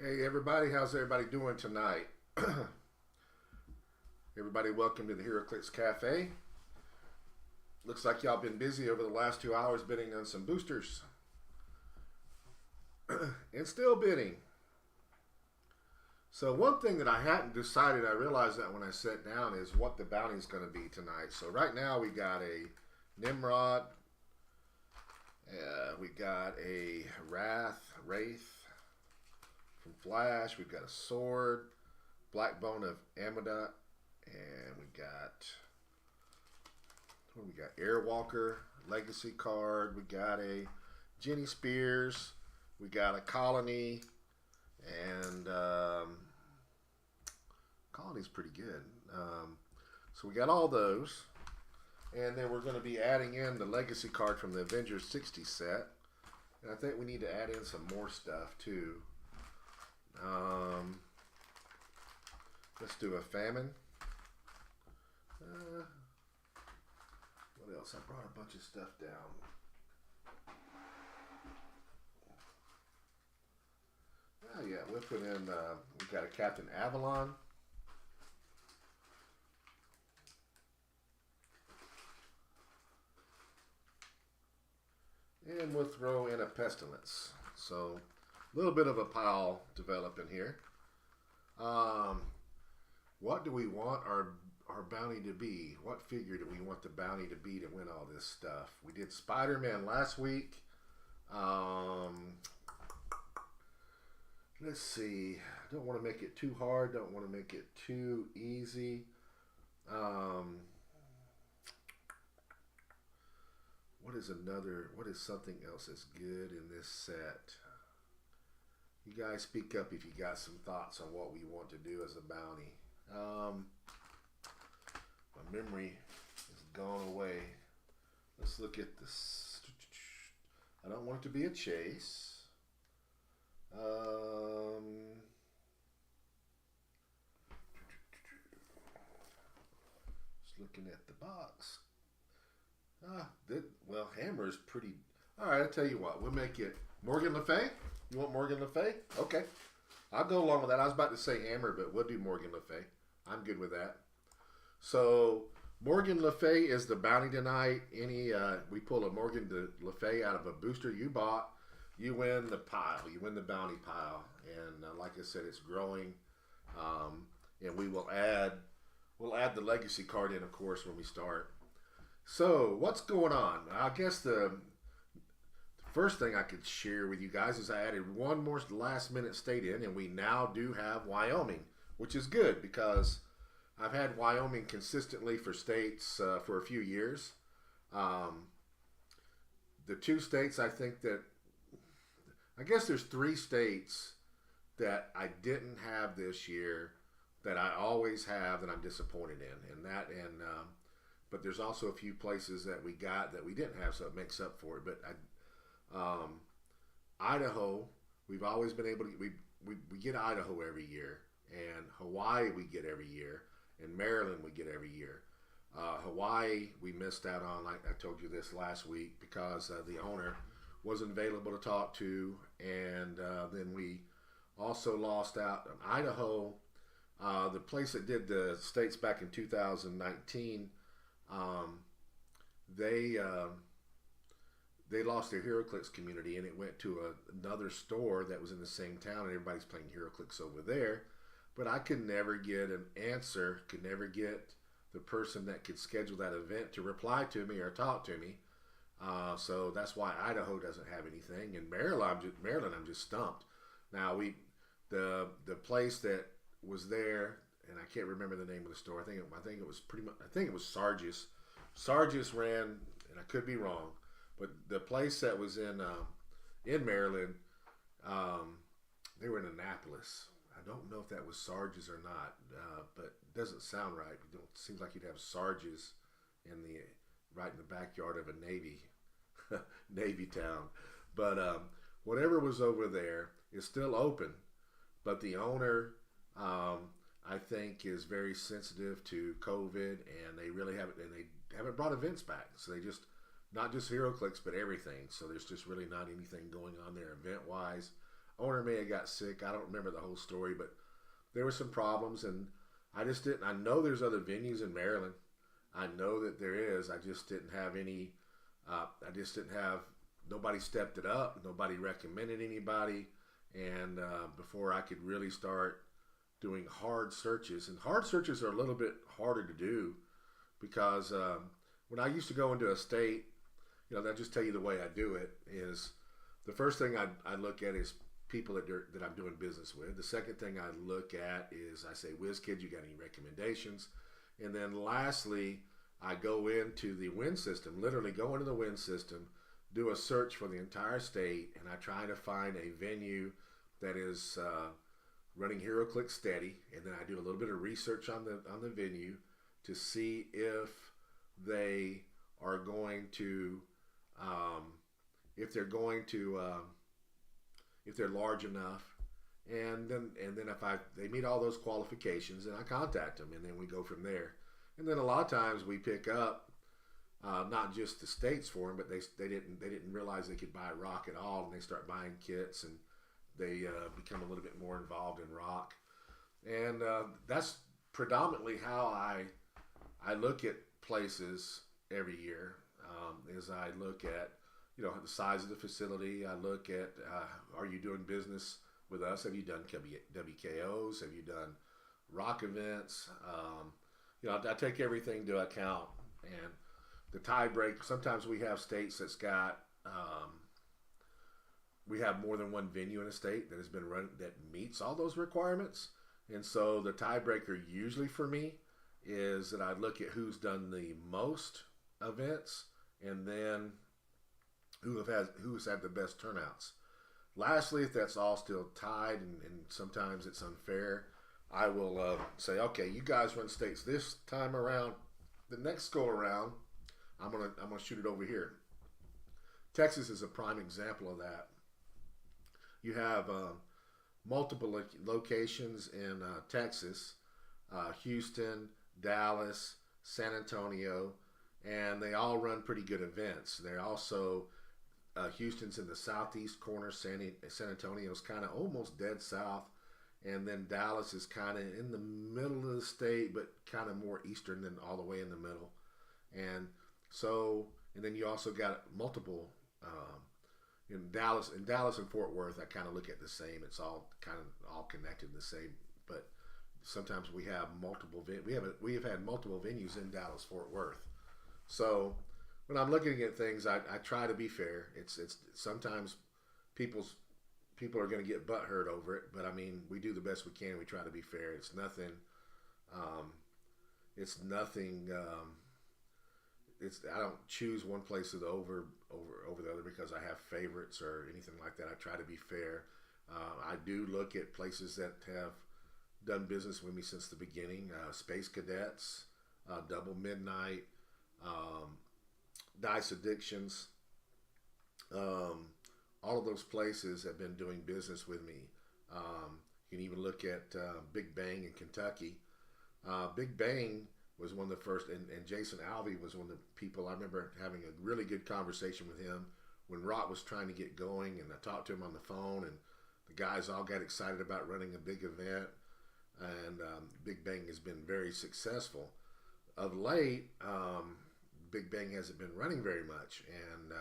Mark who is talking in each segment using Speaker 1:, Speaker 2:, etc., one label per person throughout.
Speaker 1: Hey everybody, how's everybody doing tonight? Everybody, welcome to the HeroClix Cafe. Looks like y'all been busy over the last 2 hours bidding on some boosters. And still bidding. So one thing that I hadn't decided, I realized that when I sat down, is what the bounty is going to be tonight. So right now we got a Nimrod. We got a Wraith from Flash. We've got a sword, Blackbone of Amidot, and we got Airwalker Legacy card. We got a Jenny Spears. We got a Colony, and Colony's pretty good. So we got all those, and then we're going to be adding in the Legacy card from the Avengers 60 set, and I think we need to add in some more stuff too. Let's do a Famine. What else? I brought a bunch of stuff down. Oh yeah, we'll put in, we got a Captain Avalon. And we'll throw in a Pestilence. So a little bit of a pile developing here. What do we want our bounty to be? What figure do we want the bounty to be to win all this stuff? We did Spider-Man last week. Let's see. I don't want to make it too hard. Don't want to make it too easy. What is something else that's good in this set? You guys speak up if you got some thoughts on what we want to do as a bounty. My memory has gone away. Let's look at this. I don't want it to be a chase. Just looking at the box. Well, Hammer is pretty. All right, I'll tell you what. We'll make it Morgan Le Fay. You want Morgan Le Fay? Okay. I'll go along with that. I was about to say Hammer, but we'll do Morgan Le Fay. I'm good with that. So Morgan Le Fay is the bounty tonight. We pull a Morgan Le Fay out of a booster you bought, you win the pile. You win the bounty pile. And like I said, it's growing. And we'll add the legacy card in, of course, when we start. So what's going on? I guess the first thing I could share with you guys is I added one more last minute state in, and we now do have Wyoming, which is good because I've had Wyoming consistently for states for a few years. The two states I guess there's three states that I didn't have this year that I always have that I'm disappointed in, but there's also a few places that we got that we didn't have, so it makes up for it. But Idaho, we've always been able to we get Idaho every year, and Hawaii we get every year, and Maryland we get every year. Hawaii we missed out on, like I told you this last week, because the owner wasn't available to talk to, and then we also lost out on Idaho. The place that did the states back in 2019, they lost their HeroClix community, and it went to another store that was in the same town, and everybody's playing HeroClix over there. But I could never get an answer, could never get the person that could schedule that event to reply to me or talk to me. So that's why Idaho doesn't have anything. And Maryland, I'm just stumped. Now the place that was there, and I can't remember the name of the store. I think it was Sargis. Sargis ran, and I could be wrong, but the place that was in Maryland, they were in Annapolis. I don't know if that was Sargis or not, but it doesn't sound right. It seems like you'd have Sargis right in the backyard of a Navy town. But whatever was over there is still open, but the owner, I think, is very sensitive to COVID, and they haven't brought events back. So they just, not just HeroClix, but everything. So there's just really not anything going on there event-wise. owner may have got sick. I don't remember the whole story, but there were some problems, and I just didn't. I know there's other venues in Maryland. I know that there is. I just didn't have any. I just didn't have. Nobody stepped it up. Nobody recommended anybody, and before I could really start doing hard searches, and hard searches are a little bit harder to do because when I used to go into a state, I'll just tell you the way I do it is the first thing I look at is people that I'm doing business with. The second thing I look at is I say, WizKid, you got any recommendations? And then lastly, I go into the WIN system, literally go into the WIN system, do a search for the entire state, and I try to find a venue that is running HeroClix steady, and then I do a little bit of research on the venue to see if they are going to if they're going to if they're large enough, and then if they meet all those qualifications, then I contact them, and then we go from there. And then a lot of times we pick up not just the states for them, but they didn't realize they could buy rock at all, and they start buying kits, and they become a little bit more involved in rock. And that's predominantly how I look at places every year. Is I look at the size of the facility. I look at are you doing business with us? Have you done WKOs? Have you done rock events? I take everything into account. And the tie break, sometimes we have states that's got we have more than one venue in a state that has been run that meets all those requirements. And so the tiebreaker usually for me is that I look at who's done the most events, and then who's had the best turnouts. Lastly, if that's all still tied, and sometimes it's unfair, I will say, okay, you guys run states this time around. The next go around, I'm gonna shoot it over here. Texas is a prime example of that. You have multiple locations in Texas, Houston, Dallas, San Antonio, and they all run pretty good events. They also Houston's in the southeast corner. San Antonio's kind of almost dead south, and then Dallas is kind of in the middle of the state, but kind of more eastern than all the way in the middle. And so, and then you also got multiple in Dallas and Fort Worth. I kind of look at the same. It's all kind of all connected the same, but sometimes we have multiple. We have had multiple venues in Dallas, Fort Worth. So when I'm looking at things, I try to be fair. It's sometimes people are going to get butthurt over it, but I mean, we do the best we can. We try to be fair. It's nothing. It's nothing. I don't choose one place over the other because I have favorites or anything like that. I try to be fair. I do look at places that have done business with me since the beginning. Space Cadets, Double Midnight, Dice Addictions. All of those places have been doing business with me. You can even look at Big Bang in Kentucky. Big Bang was one of the first, and Jason Alvey was one of the people. I remember having a really good conversation with him when Rock was trying to get going, and I talked to him on the phone, and the guys all got excited about running a big event, and Big Bang has been very successful. Of late, Big Bang hasn't been running very much, and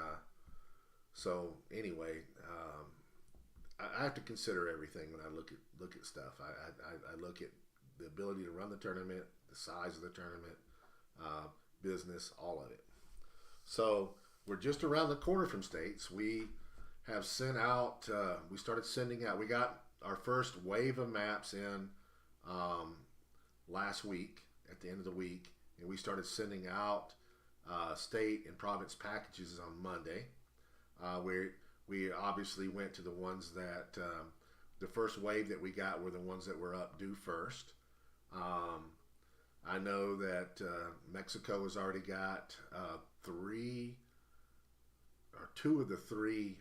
Speaker 1: so anyway, I have to consider everything when I look at stuff. I look at the ability to run the tournament, the size of the tournament, business, all of it. So we're just around the corner from states. We have sent out. We started sending out. We got our first wave of maps in last week at the end of the week, and we started sending out state and province packages on Monday. We obviously went to the ones that the first wave that we got were the ones that were up due first. I know that Mexico has already got two of the three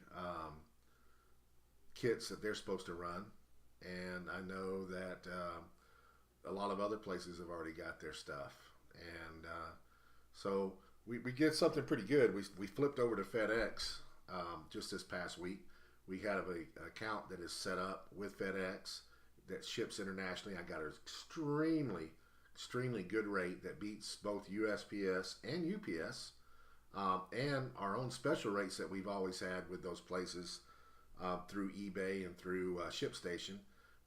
Speaker 1: kits that they're supposed to run, and I know that a lot of other places have already got their stuff, and so we get something pretty good. We flipped over to FedEx just this past week. We have a account that is set up with FedEx that ships internationally. I got an extremely good rate that beats both USPS and UPS, and our own special rates that we've always had with those places through eBay and through ShipStation.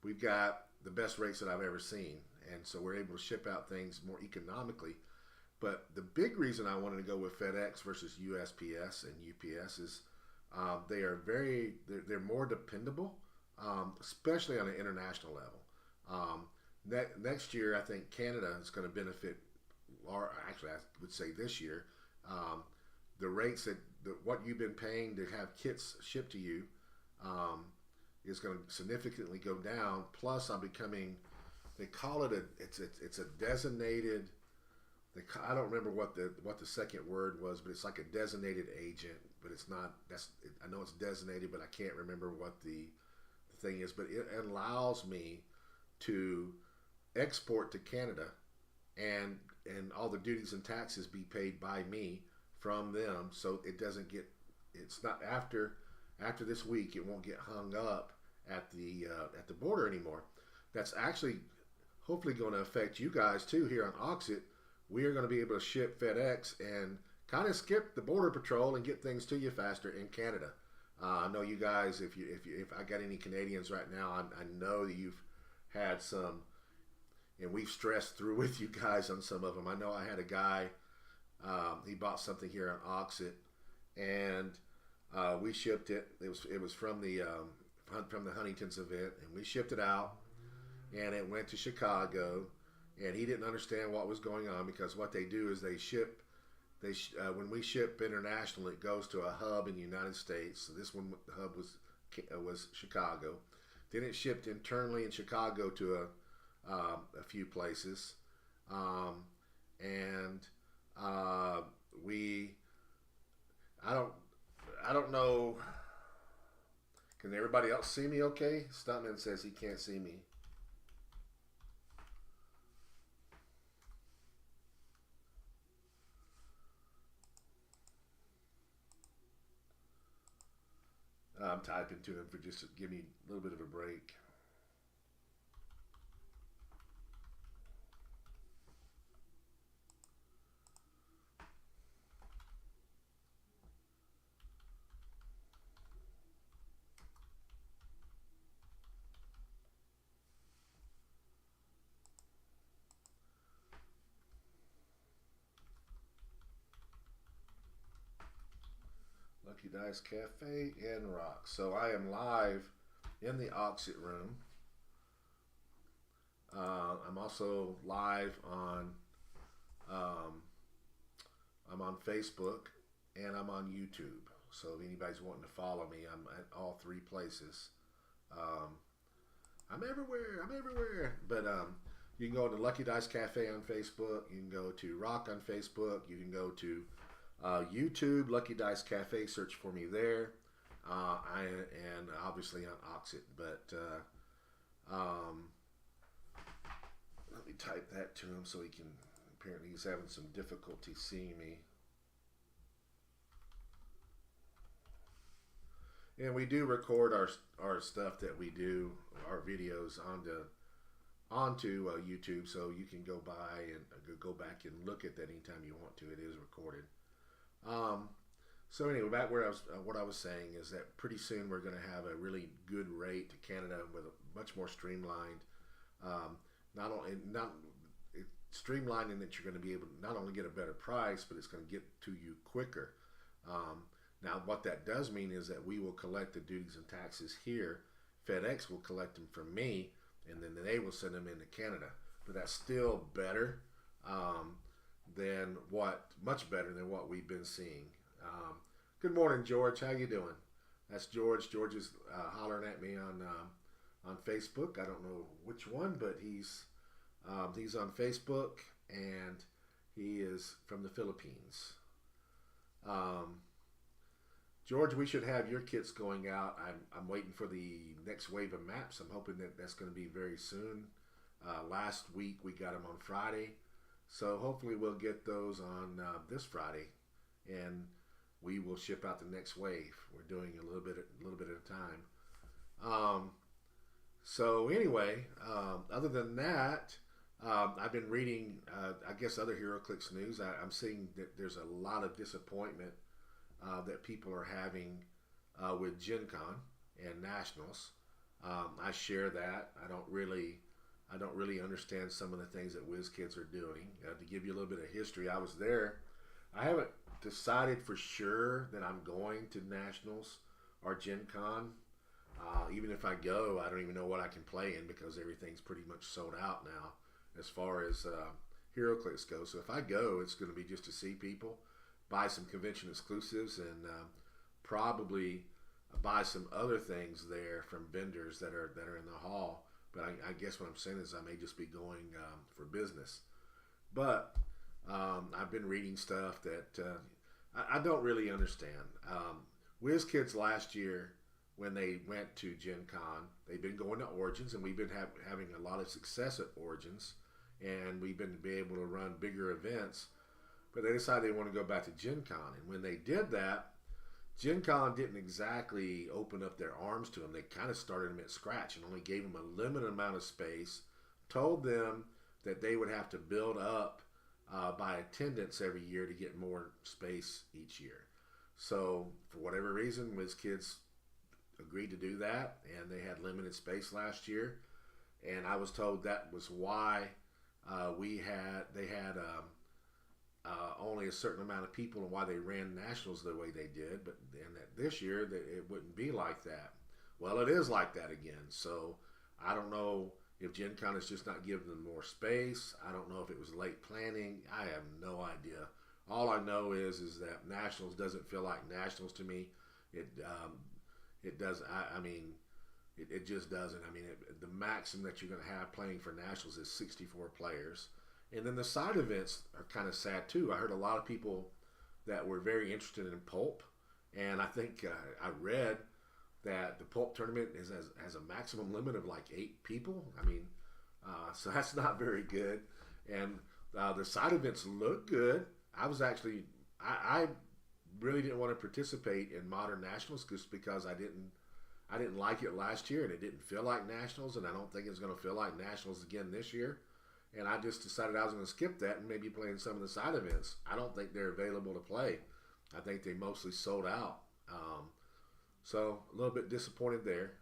Speaker 1: We've got the best rates that I've ever seen, and so we're able to ship out things more economically. But the big reason I wanted to go with FedEx versus USPS and UPS is they're more dependable, especially on an international level. Next year, I think Canada is going to benefit. Or actually, I would say this year, the rates what you've been paying to have kits shipped to you is going to significantly go down. Plus, I'm becoming. They call it it's a designated. I don't remember what the second word was, but it's like a designated agent. But it's not. I know it's designated, but I can't remember what the thing is. But it allows me to export to Canada, and all the duties and taxes be paid by me from them. So it doesn't get. It's not after this week. It won't get hung up at the border anymore. That's actually hopefully going to affect you guys too here on Oxit. We are going to be able to ship FedEx and kind of skip the border patrol and get things to you faster in Canada. I know you guys. If I got any Canadians right now, I know that you've had some, and we've stressed through with you guys on some of them. I know I had a guy. He bought something here on Oxit, and we shipped it. It was from the Huntington's event, and we shipped it out, and it went to Chicago. And he didn't understand what was going on because what they do is they ship. When we ship international, it goes to a hub in the United States. So this one, the hub was Chicago. Then it shipped internally in Chicago to a few places, and I don't know. Can everybody else see me? Okay, Stuntman says he can't see me. I'm typing to him for just to give me a little bit of a break. Lucky Dice Cafe and Rock. So I am live in the Oxit room. I'm also live on. I'm on Facebook and I'm on YouTube. So if anybody's wanting to follow me, I'm at all three places. I'm everywhere. But you can go to Lucky Dice Cafe on Facebook. You can go to Rock on Facebook. You can go to YouTube, Lucky Dice Cafe. Search for me there. And obviously on Oxit. But let me type that to him so he can. Apparently, he's having some difficulty seeing me. And we do record our stuff that we do, our videos onto YouTube, so you can go by and go back and look at that anytime you want to. It is recorded. So anyway, back where what I was saying is that pretty soon we're going to have a really good rate to Canada with a much more streamlined. Not streamlined in that you're going to be able to not only get a better price, but it's going to get to you quicker. Now, what that does mean is that we will collect the duties and taxes here. FedEx will collect them from me, and then they will send them into Canada. But that's still better much better than what we've been seeing. Good morning, George. How you doing? That's George. George is hollering at me on Facebook. I don't know which one, but he's on Facebook, and he is from the Philippines. George, we should have your kits going out. I'm waiting for the next wave of maps. I'm hoping that's going to be very soon. Last week we got them on Friday, so hopefully we'll get those on this Friday. And we will ship out the next wave. We're doing a little bit at a time. Um, so anyway, other than that, I've been reading, I guess, other HeroClix news. I'm seeing that there's a lot of disappointment that people are having with Gen Con and Nationals. I share that. I don't really understand some of the things that WizKids are doing. To give you a little bit of history, I was there. I haven't decided for sure that I'm going to Nationals or Gen Con. Even if I go, I don't even know what I can play in because everything's pretty much sold out now as far as HeroClix goes. So if I go, it's going to be just to see people, buy some convention exclusives, and probably buy some other things there from vendors that are in the hall. But I guess what I'm saying is I may just be going for business. But I've been reading stuff that I don't really understand. WizKids last year, when they went to Gen Con, they've been going to Origins, and we've been having a lot of success at Origins, and we've been able to run bigger events. But they decided they want to go back to Gen Con, and when they did that, Gen Con didn't exactly open up their arms to them. They kind of started them at scratch and only gave them a limited amount of space, told them that they would have to build up by attendance every year to get more space each year. So for whatever reason, WizKids agreed to do that, and they had limited space last year. And I was told that was why they had only a certain amount of people, and why they ran Nationals the way they did. But then that this year that it wouldn't be like that. Well, it is like that again. So I don't know if Gen Con is just not giving them more space. I don't know if it was late planning. I have no idea. All I know is that Nationals doesn't feel like Nationals to me. It does. I mean, it just doesn't. I mean, the maximum that you're going to have playing for Nationals is 64 players. And then the side events are kind of sad too. I heard a lot of people that were very interested in Pulp, and I think I read that the Pulp tournament has a maximum limit of like 8 people. I mean, so that's not very good. And the side events look good. I really didn't want to participate in Modern Nationals just because I didn't like it last year, and it didn't feel like Nationals, and I don't think it's going to feel like Nationals again this year. And I just decided I was going to skip that and maybe play in some of the side events. I don't think they're available to play. I think they mostly sold out. So a little bit disappointed there.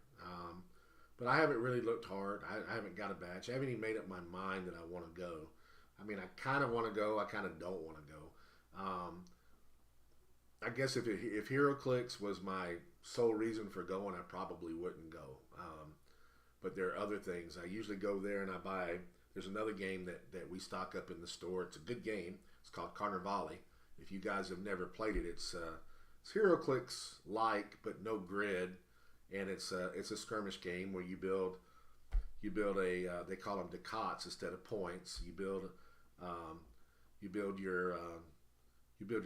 Speaker 1: But I haven't really looked hard. I haven't got a batch. I haven't even made up my mind that I want to go. I mean, I kind of want to go. I kind of don't want to go. I guess if HeroClix was my sole reason for going, I probably wouldn't go. But there are other things. I usually go there and I buy. There's another game that we stock up in the store. It's a good game. It's called Carnivale. If you guys have never played it, it's HeroClix like, but no grid, and it's a skirmish game where you build a they call them decots instead of points. You build your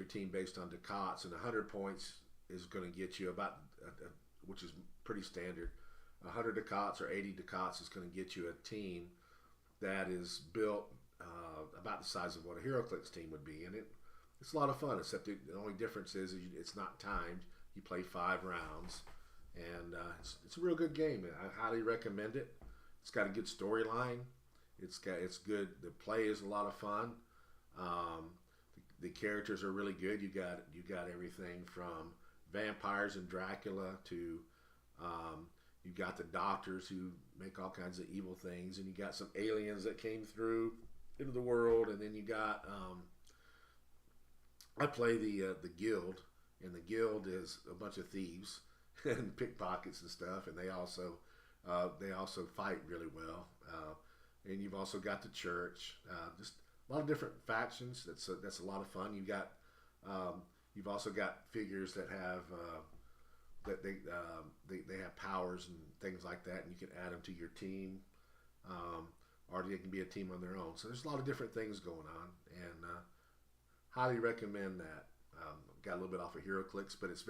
Speaker 1: team based on decots, and 100 points is going to get you about, which is pretty standard. 100 decots or 80 decots is going to get you a team that is built about the size of what a HeroClix team would be, and it's a lot of fun. Except the only difference is it's not timed. You play 5 rounds, and it's a real good game. I highly recommend it. It's got a good storyline. It's good. The play is a lot of fun. The characters are really good. You got everything from vampires and Dracula to you got the doctors who make all kinds of evil things, and you got some aliens that came through into the world, and then you got I play the guild, and the guild is a bunch of thieves and pickpockets and stuff, and they also fight really well. And you've also got the church, just a lot of different factions. That's a lot of fun. You've also got figures that have that they have powers and things like that, and you can add them to your team, or they can be a team on their own. So there's a lot of different things going on, and highly recommend that. Got a little bit off of HeroClix, but it's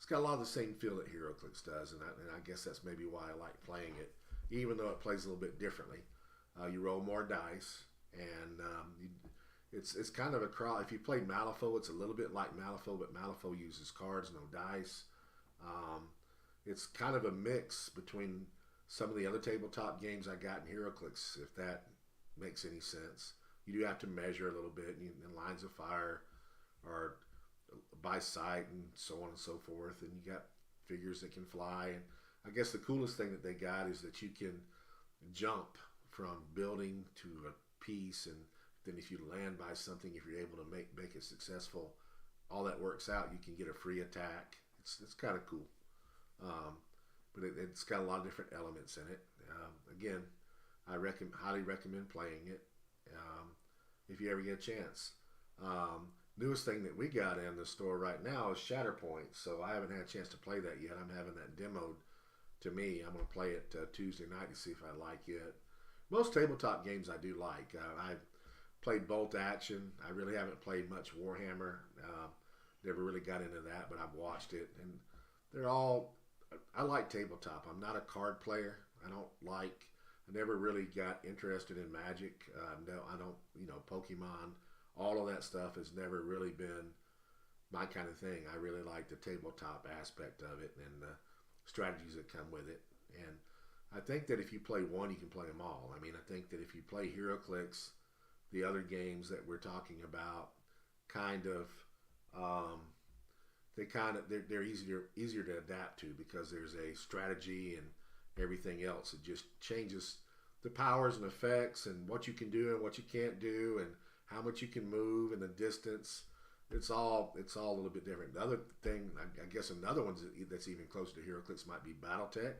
Speaker 1: got a lot of the same feel that HeroClix does, and I guess that's maybe why I like playing it, even though it plays a little bit differently. You roll more dice, and It's kind of a cross. If you play Malifaux, it's a little bit like Malifaux, but Malifaux uses cards, no dice. Um, it's kind of a mix between some of the other tabletop games I got in HeroClix, if that makes any sense. You do have to measure a little bit, and lines of fire are by sight and so on and so forth. And you got figures that can fly. And I guess the coolest thing that they got is that you can jump from building to a piece, and then if you land by something, if you're able to make it successful, all that works out. You can get a free attack. It's kind of cool, but it's got a lot of different elements in it. Again, I highly recommend playing it if you ever get a chance. Newest thing that we got in the store right now is Shatterpoint, so I haven't had a chance to play that yet. I'm having that demoed to me. I'm going to play it Tuesday night to see if I like it. Most tabletop games I do like. I've played Bolt Action. I really haven't played much Warhammer. Never really got into that, but I've watched it, and they're all. I like tabletop. I'm not a card player. I never really got interested in Magic. No, I don't. Pokemon. All of that stuff has never really been my kind of thing. I really like the tabletop aspect of it and the strategies that come with it. And I think that if you play one, you can play them all. I mean, I think that if you play HeroClix, the other games that we're talking about, they're easier to adapt to because there's a strategy and everything else. It just changes the powers and effects and what you can do and what you can't do and how much you can move and the distance. It's all a little bit different. The other thing, I guess another one that's even closer to HeroClix might be BattleTech.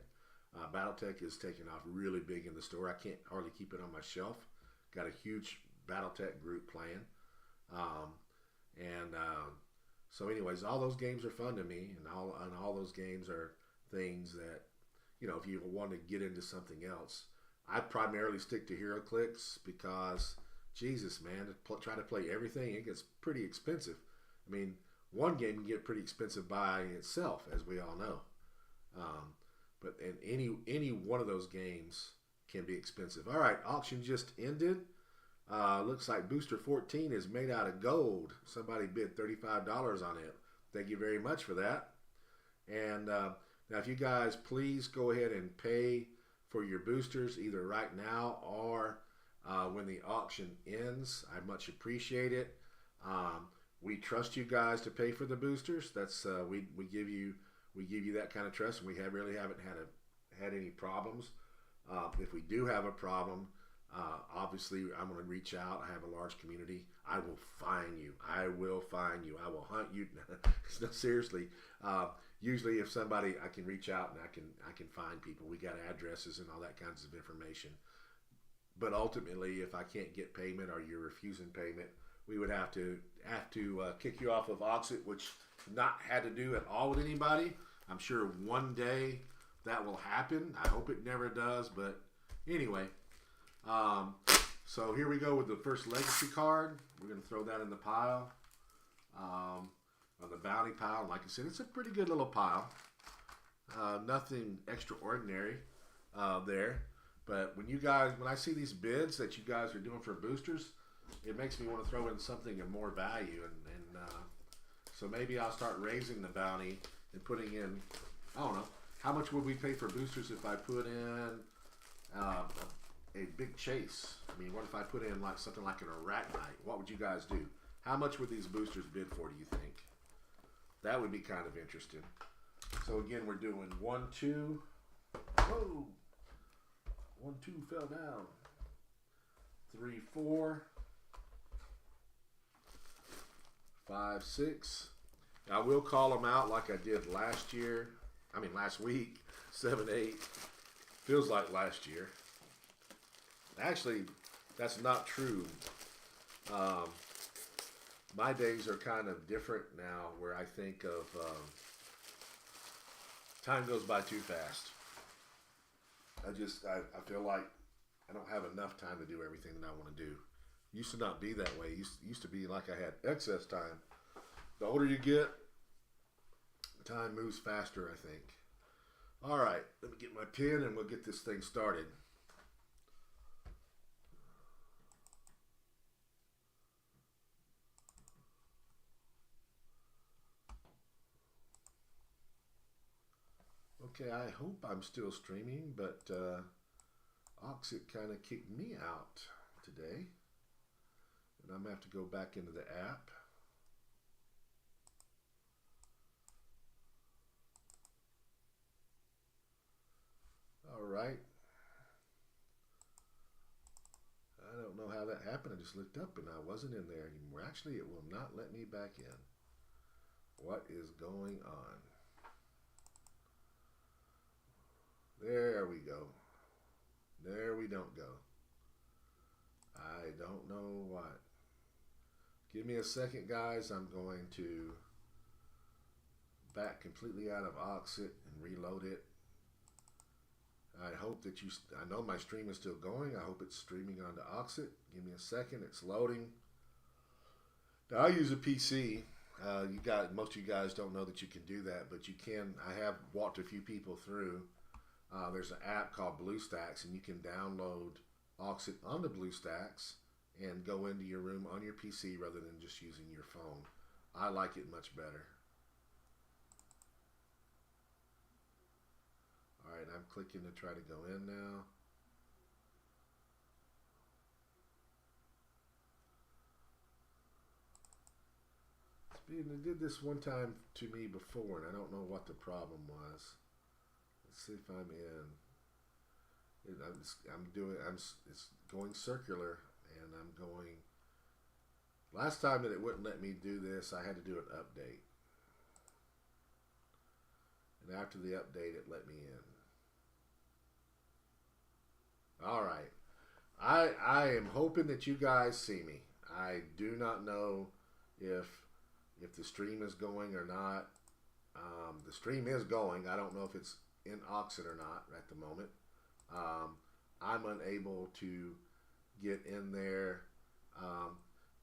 Speaker 1: BattleTech is taking off really big in the store. I can't hardly keep it on my shelf. Got a huge BattleTech group playing. So anyways, all those games are fun to me, and all those games are things that, if you want to get into something else. I primarily stick to HeroClix because, Jesus, man, try to play everything, it gets pretty expensive. I mean, one game can get pretty expensive by itself, as we all know. But any one of those games can be expensive. All right, auction just ended. Looks like Booster 14 is made out of gold. Somebody bid $35 on it. Thank you very much for that. And now, if you guys please go ahead and pay for your boosters either right now or when the auction ends, I much appreciate it. We trust you guys to pay for the boosters. That's we give you that kind of trust, and we really haven't had any problems. If we do have a problem, obviously I'm going to reach out. I have a large community. I will find you. I will hunt you. No, seriously. Usually, if somebody, I can reach out and I can find people. We got addresses and all that kinds of information. But ultimately, if I can't get payment or you're refusing payment, we would have to kick you off of Auxit, which not had to do at all with anybody. I'm sure one day that will happen. I hope it never does, but anyway. So here we go with the first legacy card. We're going to throw that in the pile, on the bounty pile. Like I said, it's a pretty good little pile. Nothing extraordinary there. But when I see these bids that you guys are doing for boosters, it makes me want to throw in something of more value. And so maybe I'll start raising the bounty and putting in, I don't know, how much would we pay for boosters if I put in a big chase? I mean, what if I put in something like an Arachnite? What would you guys do? How much would these boosters bid for, do you think? That would be kind of interesting. So again, we're doing 1, 2. Whoa! 1, 2 fell down. 3, 4. 5, 6. I will call them out like I did last week. 7, 8. Feels like last year. Actually, that's not true. My days are kind of different now, where I think of time goes by too fast. I feel like I don't have enough time to do everything that I want to do. Used to not be that way. Used to be like I had excess time. The older you get, time moves faster, I think. All right, let me get my pen and we'll get this thing started. Okay, I hope I'm still streaming, but Oxit kind of kicked me out today. And I'm going to have to go back into the app. All right. I don't know how that happened. I just looked up and I wasn't in there anymore. Actually, it will not let me back in. What is going on? There we go. There we don't go. I don't know what. Give me a second, guys. I'm going to back completely out of Oxit and reload it. I hope that I know my stream is still going. I hope it's streaming onto Oxit. Give me a second. It's loading. Now, I use a PC. Most of you guys don't know that you can do that, but you can. I have walked a few people through. There's an app called BlueStacks, and you can download Oxit onto BlueStacks and go into your room on your PC rather than just using your phone. I like it much better. All right, I'm clicking to try to go in now. They did this one time to me before, and I don't know what the problem was. Let's see if I'm in. It's going circular, and I'm going. Last time that it wouldn't let me do this, I had to do an update. And after the update, it let me in. All right. I am hoping that you guys see me. I do not know if the stream is going or not. The stream is going. I don't know if it's in Oxit or not at the moment. I'm unable to get in there.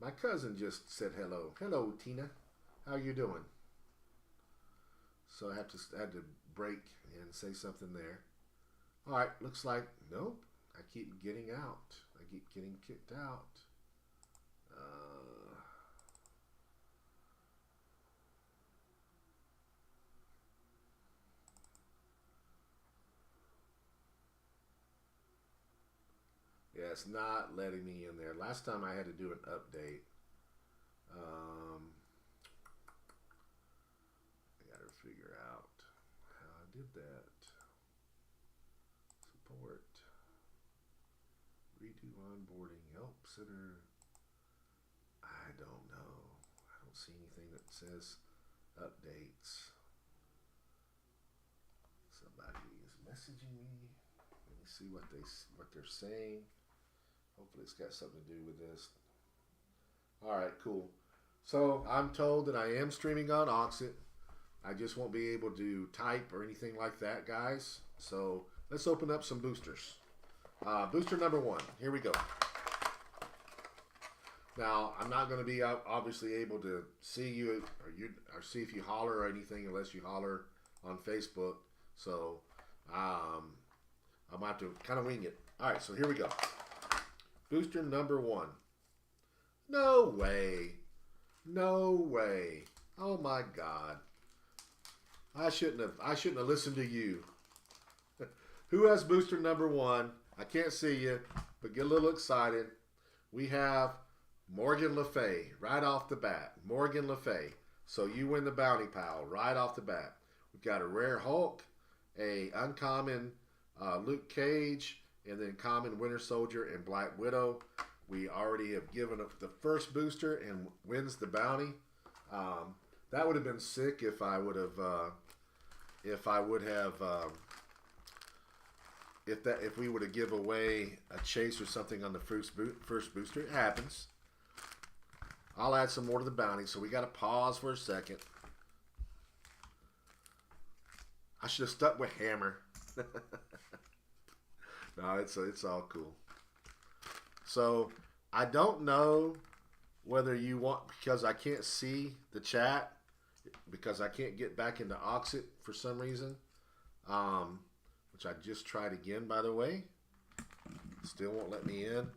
Speaker 1: My cousin just said hello. Hello, Tina. How you doing? So I had to break and say something there. All right, looks like nope. I keep getting out. I keep getting kicked out. Yeah, it's not letting me in there. Last time I had to do an update. I got to figure out how I did that. Support. Redo onboarding. Help center. I don't know. I don't see anything that says updates. Somebody is messaging me. Let me see what they're saying. Hopefully it's got something to do with this. All right, cool. So I'm told that I am streaming on Oxit. I just won't be able to type or anything like that, guys. So let's open up some boosters. Booster number 1. Here we go. Now, I'm not going to be obviously able to see you or see if you holler or anything unless you holler on Facebook. So I'm going to have to kind of wing it. All right, so here we go. Booster number 1. No way. No way. Oh my God. I shouldn't have listened to you. Who has booster number 1? I can't see you, but get a little excited. We have Morgan Le Fay right off the bat. Morgan Le Fay. So you win the bounty pile right off the bat. We've got a rare Hulk, a uncommon Luke Cage, and then common Winter Soldier and Black Widow. We already have given up the first booster and wins the bounty. That would have been sick if I would have if we would have give away a chase or something on the first booster. It happens. I'll add some more to the bounty, so we got to pause for a second. I should have stuck with Hammer. No, it's all cool. So I don't know whether you want, because I can't see the chat, because I can't get back into Oxit for some reason, which I just tried again, by the way. Still won't let me in.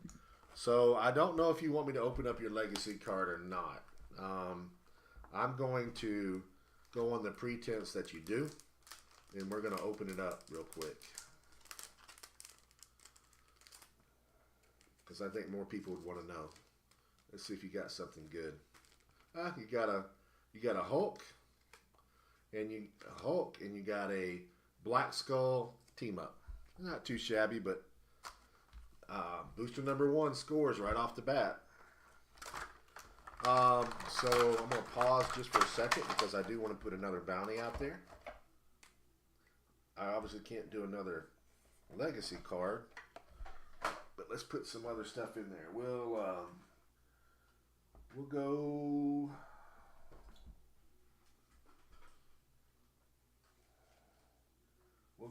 Speaker 1: So I don't know if you want me to open up your legacy card or not. I'm going to go on the pretense that you do. and we're going to open it up real quick. Because I think more people would want to know. Let's see if you got something good. You got a Hulk, and you got a Black Skull team up. Not too shabby, but booster number 1 scores right off the bat. So I'm going to pause just for a second because I do want to put another bounty out there. I obviously can't do another legacy card, but let's put some other stuff in there. We'll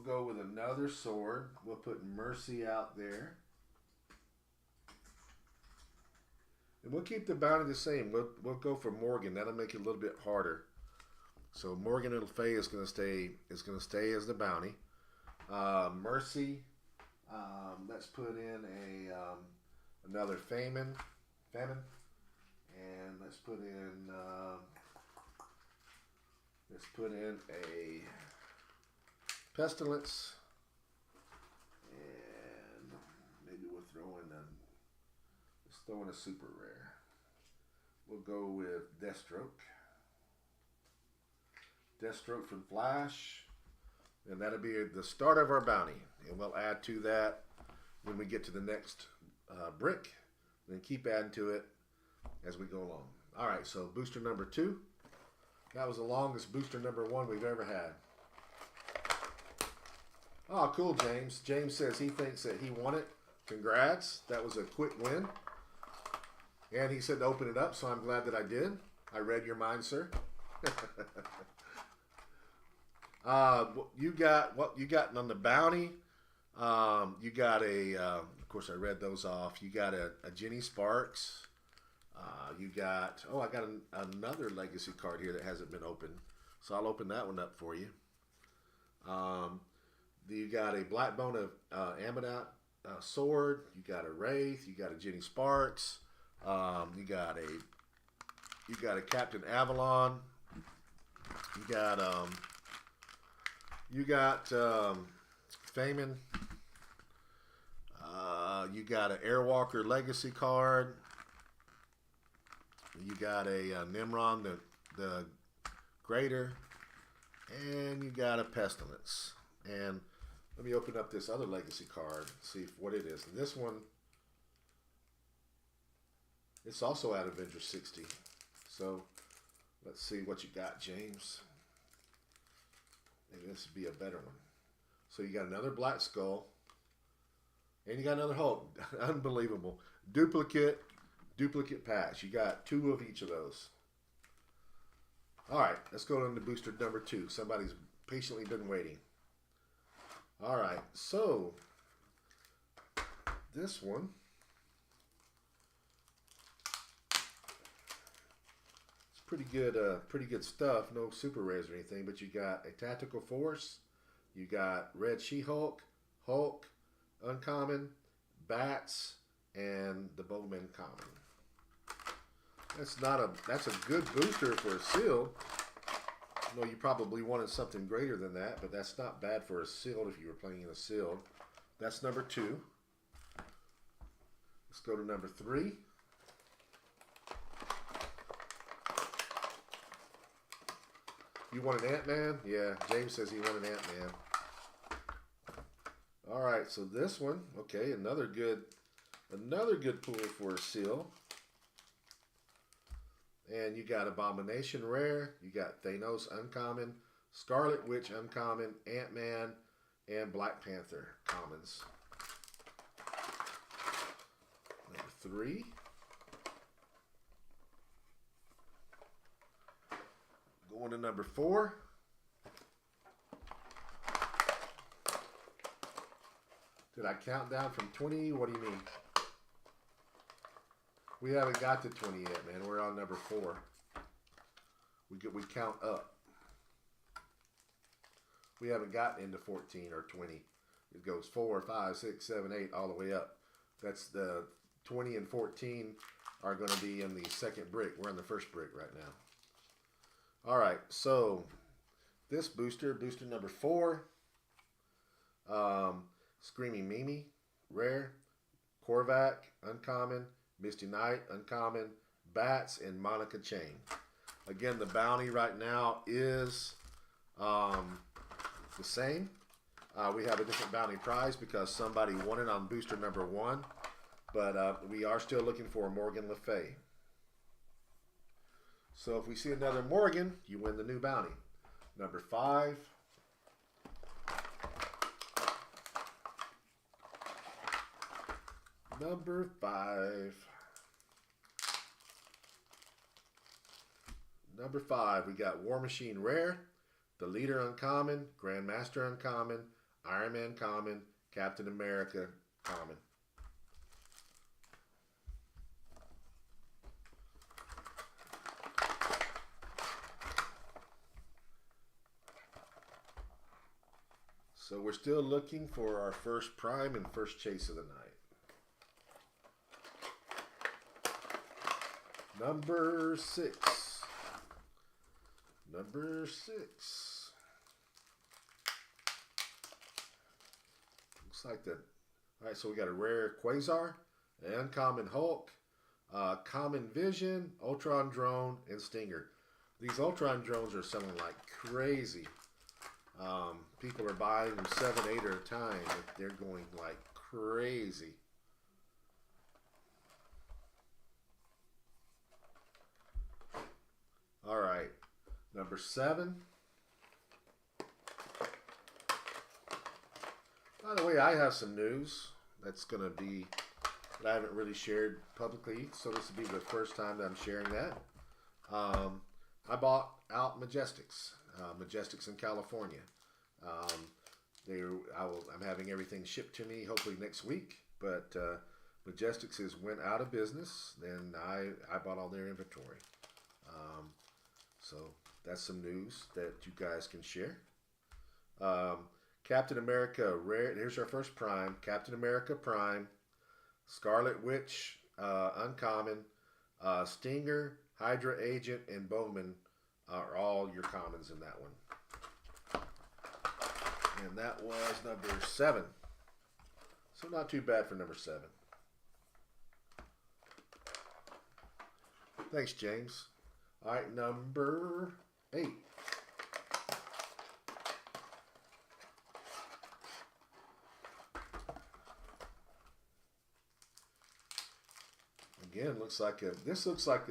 Speaker 1: go with another sword. We'll put Mercy out there. And we'll keep the bounty the same. We'll go for Morgan. That'll make it a little bit harder. So Morgan Le Fay is going to stay as the bounty. Mercy. Let's put in another famine, and let's put in a pestilence, and maybe we'll throw in a super rare. We'll go with Deathstroke from Flash, and that'll be the start of our bounty. And we'll add to that when we get to the next brick, and then keep adding to it as we go along. All right, so booster number 2. That was the longest booster number 1 we've ever had. Oh, cool, James. James says he thinks that he won it. Congrats. That was a quick win. And he said to open it up, so I'm glad that I did. I read your mind, sir. What you got on the bounty? You got of course I read those off. You got a Jenny Sparks. I got another legacy card here that hasn't been opened. So I'll open that one up for you. You got a Blackbone of Ammonite sword. You got a Wraith. You got a Jenny Sparks. You got a Captain Avalon. You got Famine. You got an Airwalker Legacy card. You got a Nimron the Greater, and you got a Pestilence. And let me open up this other Legacy card, see what it is. And this one, it's also out of Avengers 60. So let's see what you got, James. Maybe this would be a better one. So you got another Black Skull, and you got another Hulk. Unbelievable. Duplicate packs. You got 2 of each of those. All right, let's go on to booster number 2. Somebody's patiently been waiting. All right, so this one, it's pretty good stuff. No super rares or anything, but you got a Tactical Force, you got Red She-Hulk, Hulk, Uncommon, Bats, and the Bowman Common. That's a good booster for a seal. I know you probably wanted something greater than that, but that's not bad for a sealed if you were playing in a sealed. That's number 2. Let's go to number 3. You want an Ant-Man? Yeah, James says he wanted an Ant-Man. All right, so this one, okay, another good pull for a seal. And you got Abomination Rare, you got Thanos Uncommon, Scarlet Witch Uncommon, Ant-Man, and Black Panther Commons. Number 3. Going to number 4. Did I count down from 20? What do you mean? We haven't got to 20 yet, man. We're on number 4. We count up. We haven't gotten into 14 or 20. It goes 4, 5, 6, 7, 8, all the way up. That's the 20 and 14 are going to be in the second brick. We're in the first brick right now. All right, so this booster, booster number 4. Screaming Mimi, rare. Korvac, uncommon. Misty Knight, uncommon. Bats, and Monica Chain. Again, the bounty right now is the same. We have a different bounty prize because somebody won it on booster number 1. But we are still looking for Morgan Le Fay. So if we see another Morgan, you win the new bounty. Number 5. Number 5. Number 5, we got War Machine rare, the Leader uncommon, Grandmaster uncommon, Iron Man common, Captain America common. So we're still looking for our first prime and first chase of the night. Number 6. Number 6. Looks like that. All right, so we got a rare Quasar, an uncommon Hulk, common Vision, Ultron drone, and Stinger. These Ultron drones are selling like crazy. People are buying them 7, 8 at a time. They're going like crazy. All right, number 7. By the way, I have some news that's going to be that I haven't really shared publicly, so this will be the first time that I'm sharing that. I bought out Majestics, Majestics in California. I'm having everything shipped to me hopefully next week, but Majestics went out of business, and I bought all their inventory. So that's some news that you guys can share. Captain America rare. Here's our first prime. Captain America prime. Scarlet Witch uncommon. Stinger, Hydra Agent, and Bowman are all your commons in that one. And that was number 7. So not too bad for number 7. Thanks, James. All right, number 8. Again, looks like this looks like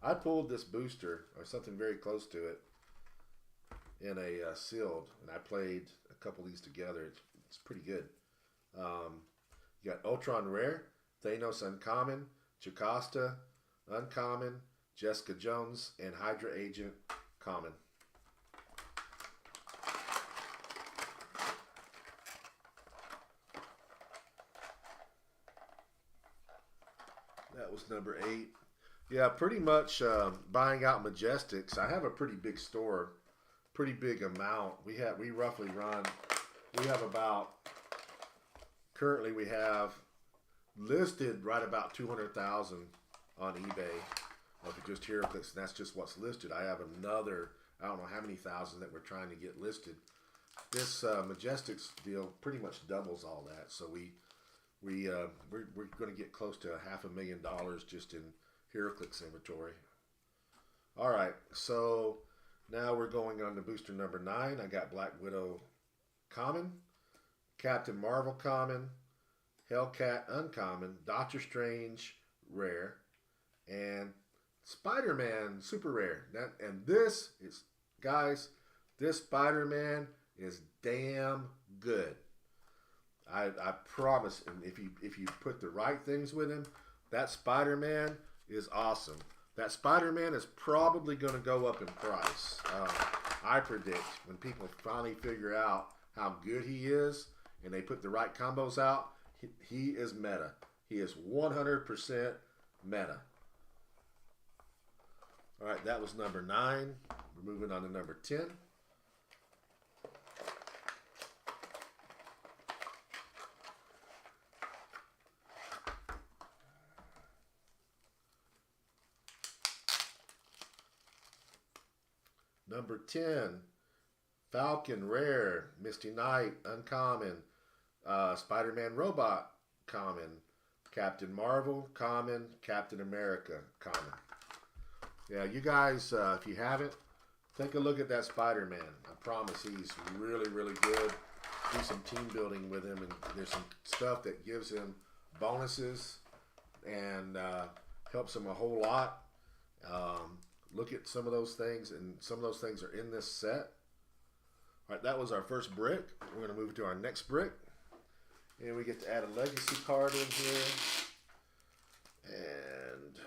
Speaker 1: I pulled this booster or something very close to it in a sealed, and I played a couple of these together. It's pretty good. You got Ultron rare, Thanos uncommon, Jocasta uncommon, Jessica Jones, and Hydra Agent common. That was number 8. Yeah, pretty much buying out Majestics. I have a pretty big store, pretty big amount. We roughly run. We have about currently we have listed right about 200,000 on eBay. If you just HeroClix, and that's just what's listed. I have another, I don't know how many thousand that we're trying to get listed. This Majestics deal pretty much doubles all that. So we're going to get close to $500,000 just in HeroClix inventory. All right, so now we're going on to booster number 9. I got Black Widow common, Captain Marvel common, Hellcat uncommon, Doctor Strange rare, and Spider-Man super rare. And this is, guys, this Spider-Man is damn good. I promise. And if you put the right things with him, that Spider-Man is awesome. That Spider-Man is probably going to go up in price. I predict when people finally figure out how good he is and they put the right combos out, he is meta. He is 100% meta. All right, that was number 9. We're moving on to number 10. Number 10, Falcon, rare. Misty Knight, uncommon. Spider-Man Robot, common. Captain Marvel, common. Captain America, common. Yeah, you guys, if you haven't, take a look at that Spider-Man. I promise he's really, really good. Do some team building with him, and there's some stuff that gives him bonuses and helps him a whole lot. Look at some of those things, and some of those things are in this set. All right, that was our first brick. We're going to move to our next brick. And we get to add a legacy card in here. And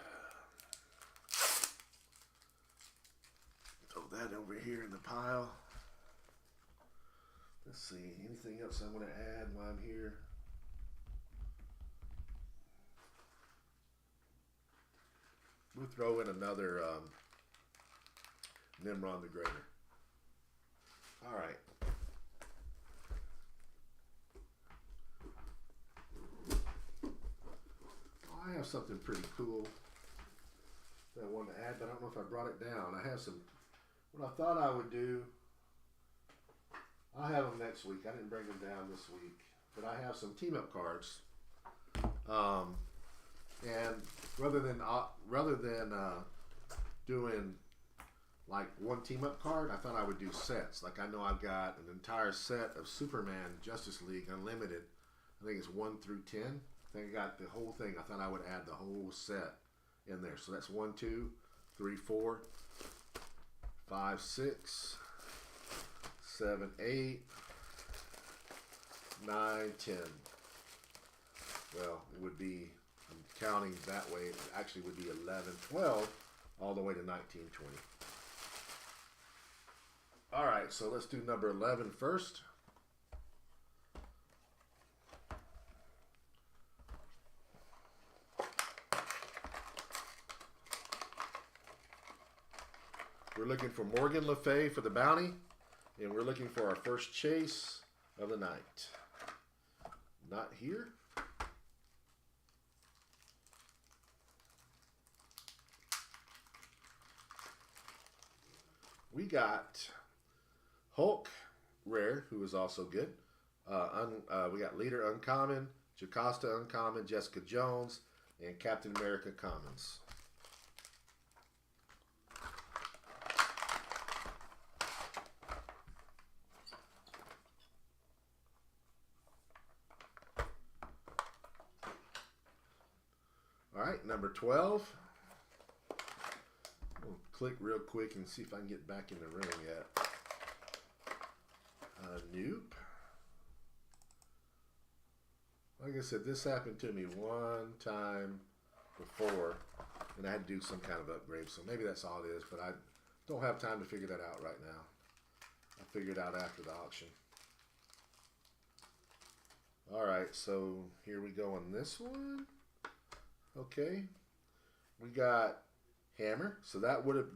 Speaker 1: throw that over here in the pile. Let's see, anything else I want to add while I'm here? We'll throw in another Nimrod the Greater. All right. I have something pretty cool that I wanted to add, but I don't know if I brought it down. I have some, what I thought I would do, I'll have them next week. I didn't bring them down this week, but I have some team-up cards. And rather than doing like one team-up card, I thought I would do sets. Like I know I've got an entire set of Superman Justice League Unlimited. I think it's 1 through 10. I think I got the whole thing. I thought I would add the whole set in there. So that's 1, 2, 3, 4, 5, 6, 7, 8, 9, 10. Well, it would be, I'm counting that way, it actually would be 11, 12, all the way to 19, 20. All right, so let's do number 11 first. We're looking for Morgan Le Fay for the bounty, and we're looking for our first chase of the night. Not here. We got Hulk rare, who is also good. We got Leader uncommon, Jocasta uncommon, Jessica Jones, and Captain America commons. All right, number 12. We'll click real quick and see if I can get back in the ring yet. Nope. Like I said, this happened to me one time before, and I had to do some kind of upgrade, so maybe that's all it is, but I don't have time to figure that out right now. I'll figure it out after the auction. All right, so here we go on this one. Okay, we got Hammer. So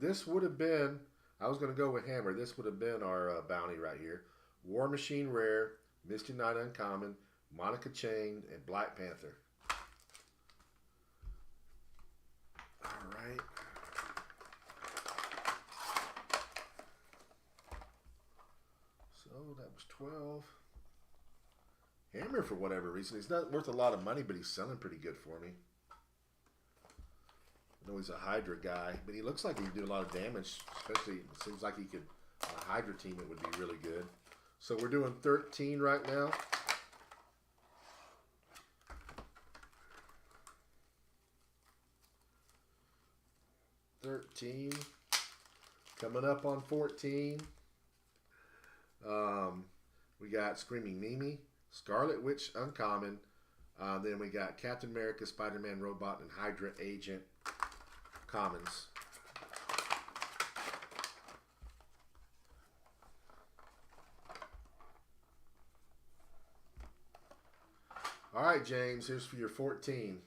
Speaker 1: this would have been, I was going to go with Hammer. This would have been our bounty right here. War Machine rare, Misty Knight uncommon, Monica Chain, and Black Panther. All right. So that was 12. Hammer, for whatever reason, he's not worth a lot of money, but he's selling pretty good for me. I know he's a Hydra guy, but he looks like he can do a lot of damage, especially, it seems like he could, on a Hydra team, it would be really good. So we're doing 13 right now. Coming up on 14. We got Screaming Mimi, Scarlet Witch uncommon. Then we got Captain America, Spider-Man Robot, and Hydra Agent commons. All right, James, here's for your 14.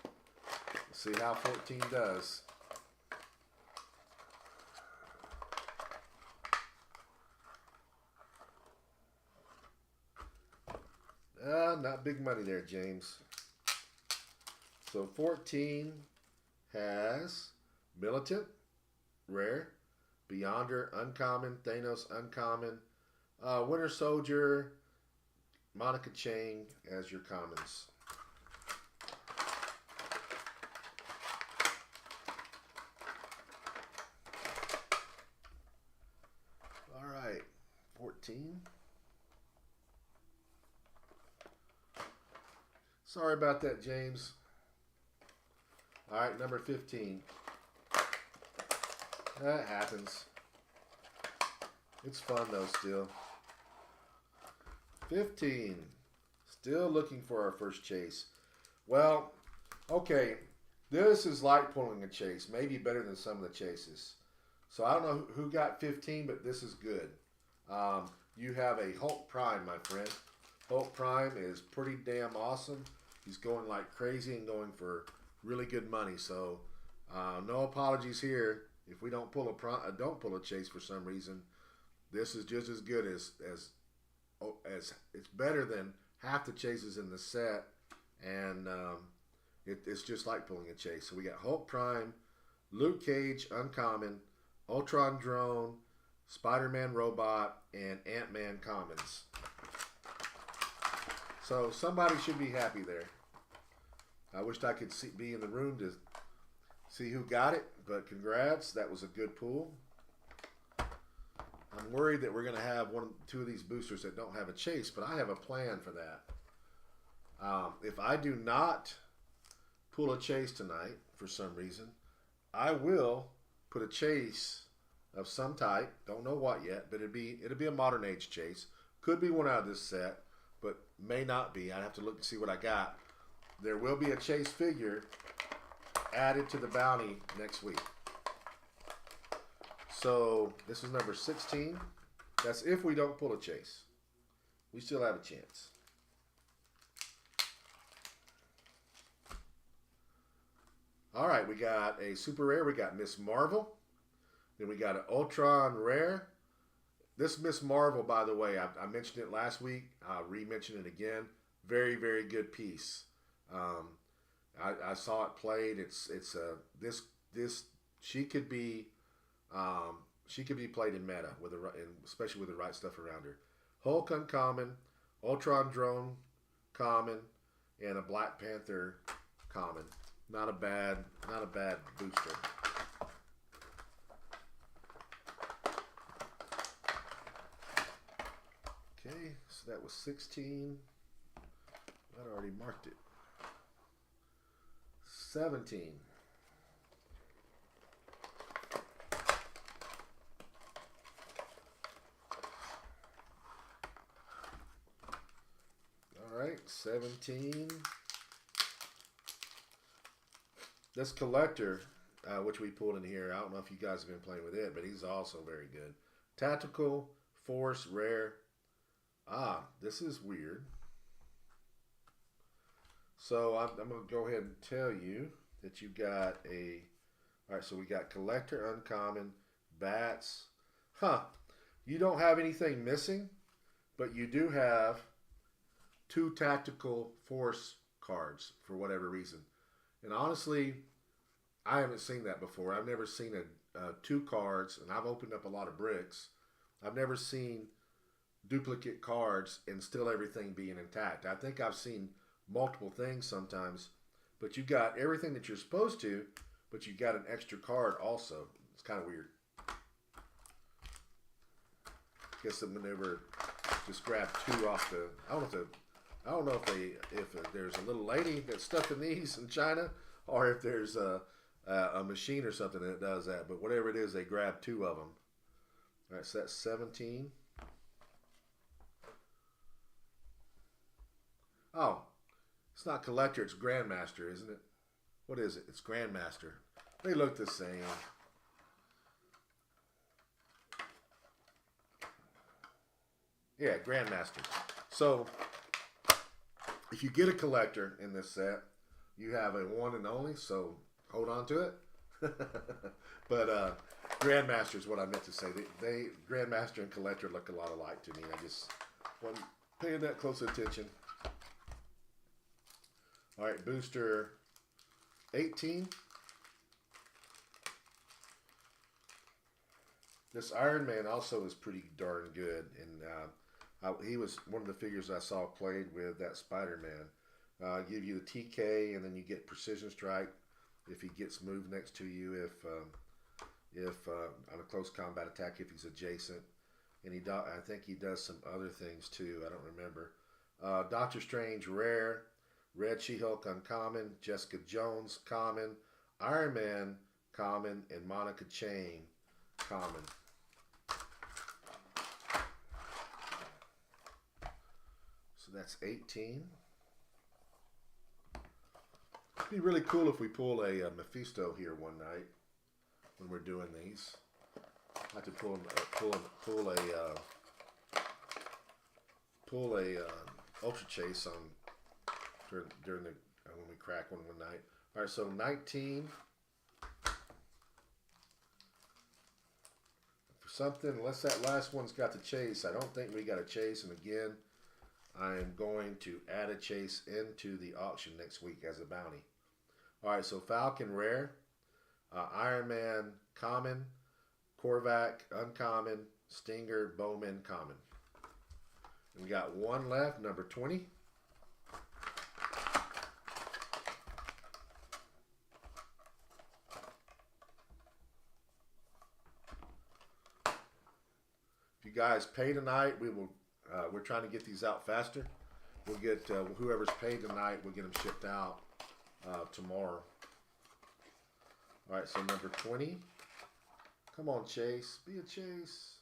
Speaker 1: Let's see how 14 does. Not big money there, James. So 14 has Militant, rare, Beyonder, uncommon. Thanos, uncommon. Winter Soldier, Monica Chang as your commons. All right, 14. Sorry about that, James. All right, number 15. That happens. It's fun though still. 15. Still looking for our first chase. Well, okay. This is like pulling a chase. Maybe better than some of the chases. So I don't know who got 15, but this is good. You have a Hulk Prime, my friend. Hulk Prime is pretty damn awesome. He's going like crazy and going for really good money. So no apologies here. If we don't pull a chase for some reason, this is just as good as it's better than half the chases in the set, and it's just like pulling a chase. So we got Hulk Prime, Luke Cage uncommon, Ultron Drone, Spider-Man Robot, and Ant-Man commons. So somebody should be happy there. I wished I could be in the room to see who got it, but congrats. That was a good pull. I'm worried that we're going to have two of these boosters that don't have a chase, but I have a plan for that. If I do not pull a chase tonight for some reason, I will put a chase of some type. Don't know what yet, but it'll be a modern age chase. Could be one out of this set, but may not be. I have to look and see what I got. There will be a chase figure added to the bounty next week. So this is number 16. That's if we don't pull a chase. We still have a chance. All right, we got a super rare. We got Miss Marvel. Then we got an Ultron rare. This Miss Marvel, by the way, I mentioned it last week. I'll re-mention it again. Very, very good piece. I saw it played. She could be played in meta especially with the right stuff around her. Hulk uncommon, Ultron Drone common, and a Black Panther common. Not a bad booster. Okay, so that was 16. I already marked it. 17. All right, 17. This collector, which we pulled in here, I don't know if you guys have been playing with it, but he's also very good. Tactical Force Rare. This is weird. So I'm going to go ahead and tell you that you got all right, so we got Collector Uncommon, Bats. You don't have anything missing, but you do have 2 Tactical Force cards for whatever reason. And honestly, I haven't seen that before. I've never seen 2 cards, and I've opened up a lot of bricks. I've never seen duplicate cards and still everything being intact. I think I've seen multiple things sometimes, but you got everything that you're supposed to, but you got an extra card also. It's kind of weird. Guess the maneuver just grabbed 2 off the. I don't know if there's a little lady that's stuck in these in China, or if there's a machine or something that does that. But whatever it is, they grab 2 of them. All right, so that's 17. Oh, it's not Collector, it's Grandmaster, isn't it? What is it? It's Grandmaster. They look the same. Yeah, Grandmaster. So, if you get a Collector in this set, you have a one and only, so hold on to it. But Grandmaster is what I meant to say. They Grandmaster and Collector look a lot alike to me. I just wasn't paying that close attention. All right, booster 18. This Iron Man also is pretty darn good, and he was one of the figures I saw played with that Spider Man. Give you the TK, and then you get Precision Strike if he gets moved next to you. If on a close combat attack, if he's adjacent, and I think he does some other things too. I don't remember. Doctor Strange rare, Red She-Hulk uncommon, Jessica Jones common, Iron Man common, and Monica Chain common. So that's 18. It'd be really cool if we pull a Mephisto here one night when we're doing these. I have to pull a Ultra Chase on during the when we crack one night. All right, so 19. For something, unless that last one's got the chase, I don't think we got a chase. And again, I am going to add a chase into the auction next week as a bounty. All right, so Falcon rare, Iron Man common, Korvac uncommon, Stinger Bowman common. We got one left, number 20. If you guys pay tonight, we will. We're trying to get these out faster. We'll get whoever's paid tonight. We'll get them shipped out tomorrow. All right, so number 20. Come on, Chase. Be a Chase.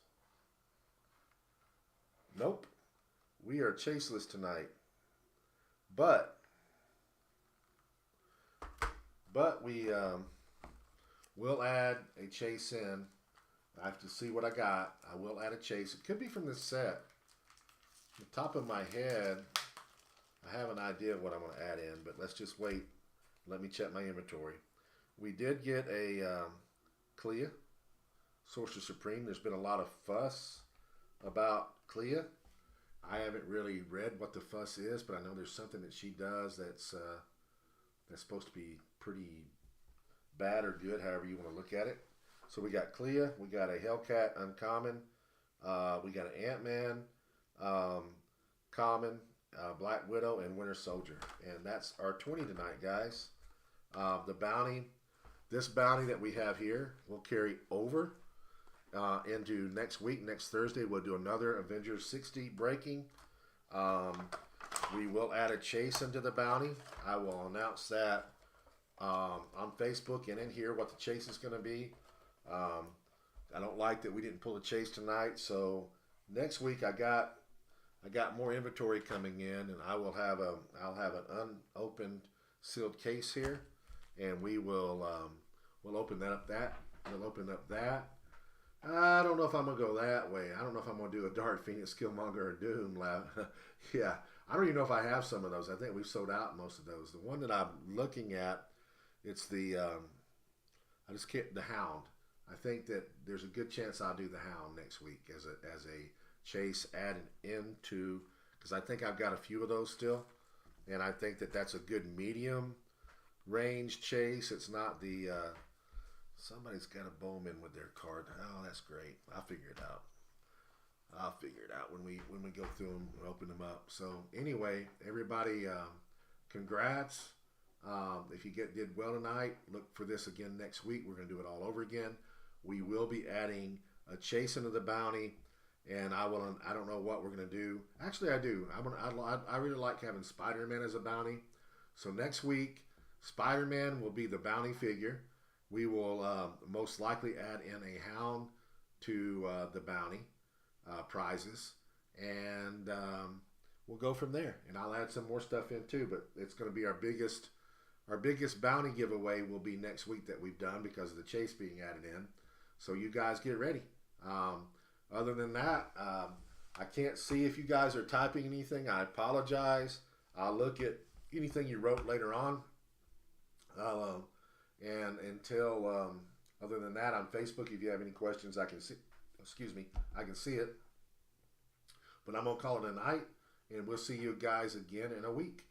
Speaker 1: Nope. We are chaseless tonight. But we will add a chase in. I have to see what I got. I will add a chase. It could be from this set. On the top of my head, I have an idea of what I'm going to add in, but let's just wait. Let me check my inventory. We did get a Clea, Sorcerer Supreme. There's been a lot of fuss about Clea. I haven't really read what the fuss is, but I know there's something that she does that's supposed to be pretty bad or good, however you want to look at it. So we got Clea, we got a Hellcat uncommon, we got an Ant-Man common, Black Widow, and Winter Soldier. And that's our 20 tonight, guys. The bounty, this bounty that we have here, will carry over into next week. Next Thursday, we'll do another Avengers 60 breaking. We will add a chase into the bounty. I will announce that on Facebook and in here what the chase is going to be. I don't like that we didn't pull a chase tonight, so next week I got more inventory coming in, and I'll have an unopened sealed case here, and we'll open up that. I don't know if I'm gonna go that way. I don't know if I'm gonna do a Dark Phoenix, Killmonger, or Doom lab. Yeah, I don't even know if I have some of those. I think we've sold out most of those. The one that I'm looking at, it's the the Hound. I think that there's a good chance I'll do the Hound next week as a chase added into, because I think I've got a few of those still, and I think that that's a good medium range chase. It's not the somebody's got a Bowman with their card. Oh, that's great. I'll figure it out. When we go through them and open them up. So anyway, everybody, congrats. If you did well tonight, look for this again next week. We're going to do it all over again. We will be adding a chase into the bounty, and I don't know what we're going to do. Actually, I do. I really like having Spider-Man as a bounty. So next week, Spider-Man will be the bounty figure. We will most likely add in a Hound to the bounty prizes, and we'll go from there. And I'll add some more stuff in too. But it's going to be our biggest bounty giveaway will be next week that we've done because of the chase being added in. So you guys get ready. Other than that, I can't see if you guys are typing anything. I apologize. I'll look at anything you wrote later on. And until other than that, on Facebook, if you have any questions, I can see. I can see it. But I'm gonna call it a night, and we'll see you guys again in a week.